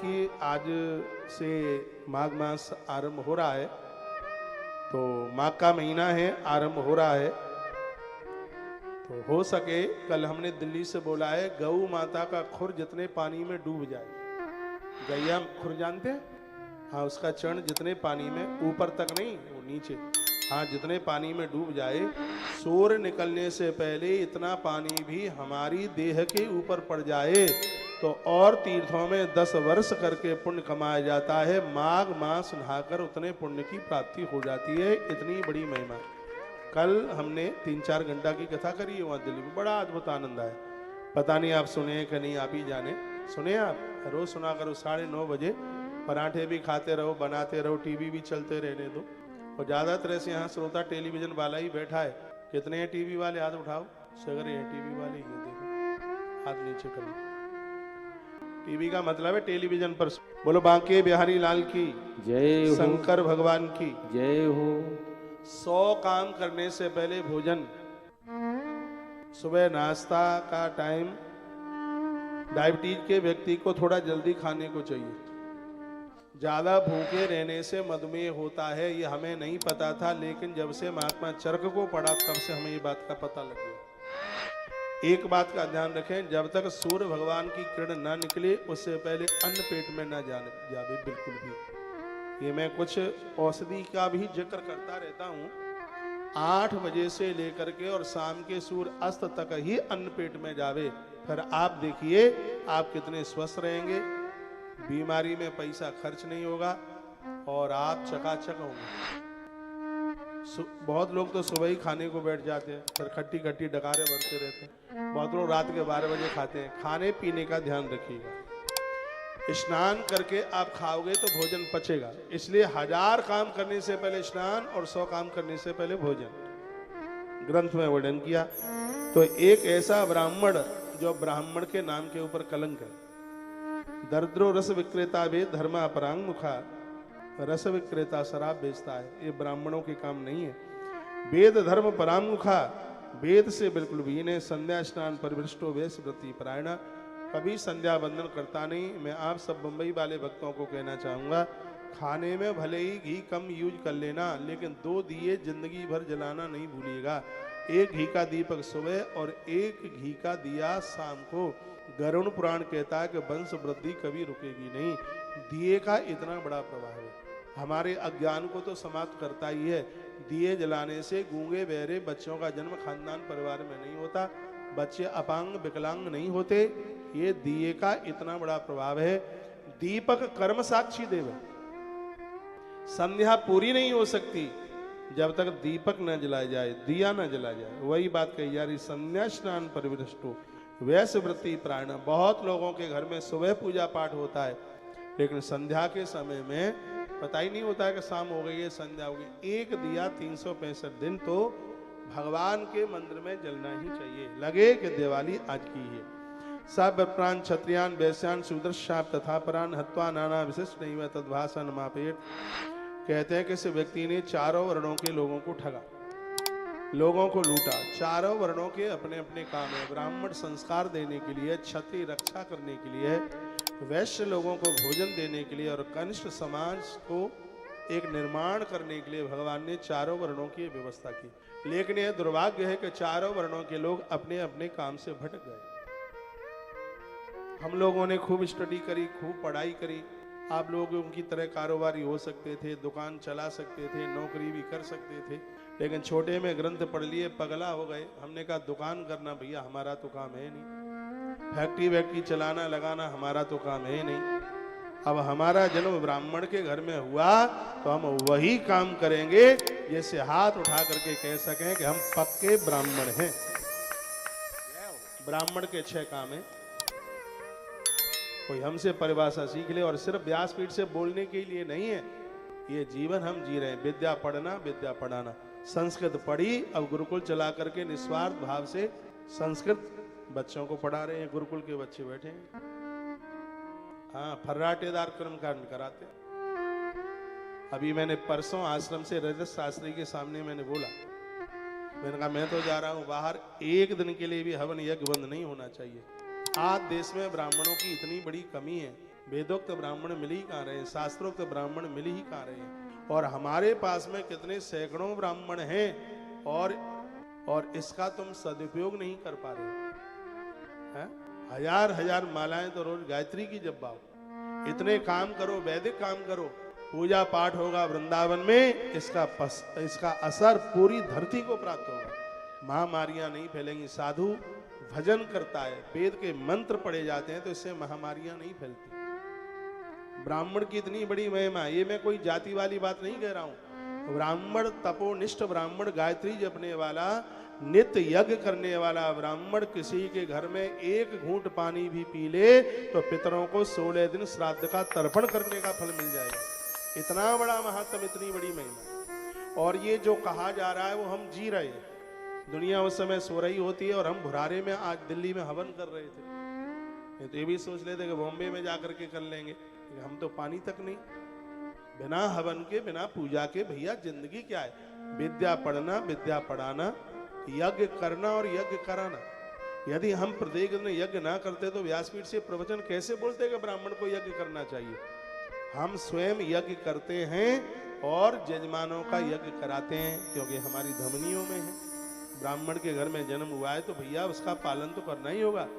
कि आज से माघ मास आरंभ हो रहा है, तो माघ का महीना है, आरंभ हो रहा है। तो हो सके कल हमने दिल्ली से बोला है गौ माता का खुर जितने पानी में डूब जाए, गैया खुर जानते हैं? हाँ, उसका चरण जितने पानी में, ऊपर तक नहीं, वो नीचे, हाँ जितने पानी में डूब जाए, सूर्य निकलने से पहले इतना पानी भी हमारी देह के ऊपर पड़ जाए तो और तीर्थों में 10 वर्ष करके पुण्य कमाया जाता है। माघ मास नहाकर उतने पुण्य की प्राप्ति हो जाती है। इतनी बड़ी महिमा। कल हमने 3-4 घंटा की कथा करी है वहाँ दिल्ली में, बड़ा अद्भुत आनंद आया। पता नहीं आप सुने कि नहीं, आप ही जाने। सुने आप? रोज सुना करो, 9:30 बजे पराठे भी खाते रहो, बनाते रहो, टीवी भी चलते रहने दो। और ज्यादातर ऐसे यहाँ श्रोता टेलीविजन वाला ही बैठा है। कितने हैं टीवी वाले? हाथ उठाओ। सगर है टीवी वाले, ये देखो, हाथ नीचे करो। टीवी का मतलब है टेलीविजन पर। बोलो बांके बिहारी लाल की जय हो, शंकर भगवान की जय हो। 100 काम करने से पहले भोजन, सुबह नाश्ता का टाइम डायबिटीज के व्यक्ति को थोड़ा जल्दी खाने को चाहिए। ज्यादा भूखे रहने से मधुमेह होता है, ये हमें नहीं पता था, लेकिन जब से महात्मा चरक को पढ़ा तब से हमें ये बात का पता लग गया। एक बात का ध्यान रखें, जब तक सूर्य भगवान की किरण ना निकले उससे पहले अन्न पेट में ना जावे बिल्कुल भी। ये मैं कुछ औषधि का भी जिक्र करता रहता हूँ। 8 बजे से लेकर के और शाम के सूर्य अस्त तक ही अन्न पेट में जावे, फिर आप देखिए आप कितने स्वस्थ रहेंगे, बीमारी में पैसा खर्च नहीं होगा और आप चकाचक होंगे। बहुत लोग तो सुबह ही खाने को बैठ जाते हैं, फिर खट्टी खट्टी डकारे भरते रहते हैं। बहुत लोग रात के 12 बजे खाते हैं। खाने पीने का ध्यान रखिएगा। स्नान करके आप खाओगे तो भोजन पचेगा, इसलिए 1000 काम करने से पहले स्नान और 100 काम करने से पहले भोजन, ग्रंथ में वर्णन किया। तो एक ऐसा ब्राह्मण जो ब्राह्मण के नाम के ऊपर कलंक है, दरिद्रो रस विक्रेता वे धर्मा परांग मुखा, रस विक्रेता शराब बेचता है, ये ब्राह्मणों के काम नहीं है। वेद धर्म परामुखा, वेद से बिल्कुल भी इन्हें संध्या स्नान परिवृष्टो वेश व्रति परायणा, कभी संध्या बंदन करता नहीं। मैं आप सब बंबई वाले भक्तों को कहना चाहूंगा, खाने में भले ही घी कम यूज कर लेना, लेकिन 2 दिए जिंदगी भर जलाना नहीं भूलिएगा। 1 घी का दीपक सुबह और 1 घी का दिया शाम को। गरुड़ पुराण कहता है कि वंश वृद्धि कभी रुकेगी नहीं। दिए का इतना बड़ा प्रभाव है, हमारे अज्ञान को तो समाप्त करता ही है। दिए जलाने से गूंगे बहरे बच्चों का जन्म खानदान परिवार में नहीं होता, बच्चे अपांग विकलांग नहीं होते। ये दिए का इतना बड़ा प्रभाव है। दीपक कर्म साक्षी देव, संध्या पूरी नहीं हो सकती जब तक दीपक न जलाया जाए, दिया न जलाया जाए। वही बात कही जा रही, संध्या स्नान परिवृष्टो वैश्य वृत्ति प्राण। बहुत लोगों के घर में सुबह पूजा पाठ होता है, लेकिन संध्या के समय में पता ही नहीं होता है कि शाम हो गई है, संध्या हो गई। 1 दिया 365 दिन तो भगवान के मंदिर में जलना ही चाहिए, लगे कि दिवाली आज की है। सब प्राण क्षत्रियान वैश्यान शूद्रशाप तथा परान हत्वा नाना विशिष्ट नहीं हुआ तद्भाषण मापेट। कहते हैं कि इस व्यक्ति ने 4 वर्णों के लोगों को ठगा, लोगों को लूटा। 4 वर्णों के अपने अपने काम है। ब्राह्मण संस्कार देने के लिए, क्षत्रिय रक्षा करने के लिए, वैश्य लोगों को भोजन देने के लिए और कनिष्ठ समाज को एक निर्माण करने के लिए भगवान ने 4 वर्णों की व्यवस्था की। लेकिन यह दुर्भाग्य है कि 4 वर्णों के लोग अपने अपने काम से भटक गए। हम लोगों ने खूब स्टडी करी, खूब पढ़ाई करी, आप लोग उनकी तरह कारोबारी हो सकते थे, दुकान चला सकते थे, नौकरी भी कर सकते थे, लेकिन छोटे में ग्रंथ पढ़ लिए पगला हो गए। हमने कहा दुकान करना भैया हमारा तो काम है नहीं, फैक्ट्री वैक्ट्री चलाना लगाना हमारा तो काम है नहीं। अब हमारा जन्म ब्राह्मण के घर में हुआ तो हम वही काम करेंगे जैसे हाथ उठा करके कह सकें कि हम पक्के ब्राह्मण हैं। ब्राह्मण के 6 काम है, कोई हमसे परिभाषा सीख ले। और सिर्फ व्यासपीठ से बोलने के लिए नहीं है, ये जीवन हम जी रहे हैं। विद्या पढ़ना, विद्या पढ़ाना। संस्कृत पढ़ी, अब गुरुकुल चला करके निस्वार्थ भाव से संस्कृत बच्चों को पढ़ा रहे हैं। गुरुकुल के बच्चे बैठे हैं, हाँ फर्राटेदार कर्मकांड कराते। अभी मैंने परसों आश्रम से रजत शास्त्री के सामने मैंने बोला, मैंने कहा मैं तो जा रहा हूं बाहर, 1 दिन के लिए भी हवन यज्ञ बंद नहीं होना चाहिए। आज देश में ब्राह्मणों की इतनी बड़ी कमी है, वेदोक्त ब्राह्मण मिल ही कहाँ रहे हैं, शास्त्रोक्त ब्राह्मण मिल ही कहाँ रहे हैं। और हमारे पास में कितने सैकड़ों ब्राह्मण हैं और इसका तुम सदुपयोग नहीं कर पा रहे हैं। हजार हजार मालाएं तो रोज गायत्री की जप गाओ, इतने काम करो, वैदिक काम करो, पूजा पाठ होगा वृंदावन में, इसका असर पूरी धरती को प्राप्त होगा। महामारियां नहीं फैलेंगी। साधु भजन करता है, वेद के मंत्र पढ़े जाते हैं, तो इससे महामारियां नहीं फैलती। ब्राह्मण की इतनी बड़ी महिमा, ये मैं कोई जाति वाली बात नहीं कह रहा हूं। ब्राह्मण, तपोनिष्ठ ब्राह्मण, गायत्री जपने वाला, नित्य यज्ञ करने वाला ब्राह्मण किसी के घर में एक घूंट पानी भी पी ले तो पितरों को 16 दिन श्राद्ध का तर्पण करने का फल मिल जाएगा। इतना बड़ा महात्म, इतनी बड़ी महिमा। और ये जो कहा जा रहा है वो हम जी रहे हैं। दुनिया उस समय सो रही होती है और हम भुरारे में आज दिल्ली में हवन कर रहे थे। तो ये भी सोच लेते कि बॉम्बे में जाकर के कर लेंगे, हम तो पानी तक नहीं, बिना हवन के, बिना पूजा के। भैया जिंदगी क्या है? विद्या पढ़ना, विद्या पढ़ाना, यज्ञ करना और यज्ञ कराना। यदि हम प्रत्येक दिन यज्ञ ना करते तो व्यासपीठ से प्रवचन कैसे बोलते कि ब्राह्मण को यज्ञ करना चाहिए? हम स्वयं यज्ञ करते हैं और जजमानों का यज्ञ कराते हैं, क्योंकि हमारी धमनियों में है। ब्राह्मण के घर में जन्म हुआ है तो भैया उसका पालन तो करना ही होगा।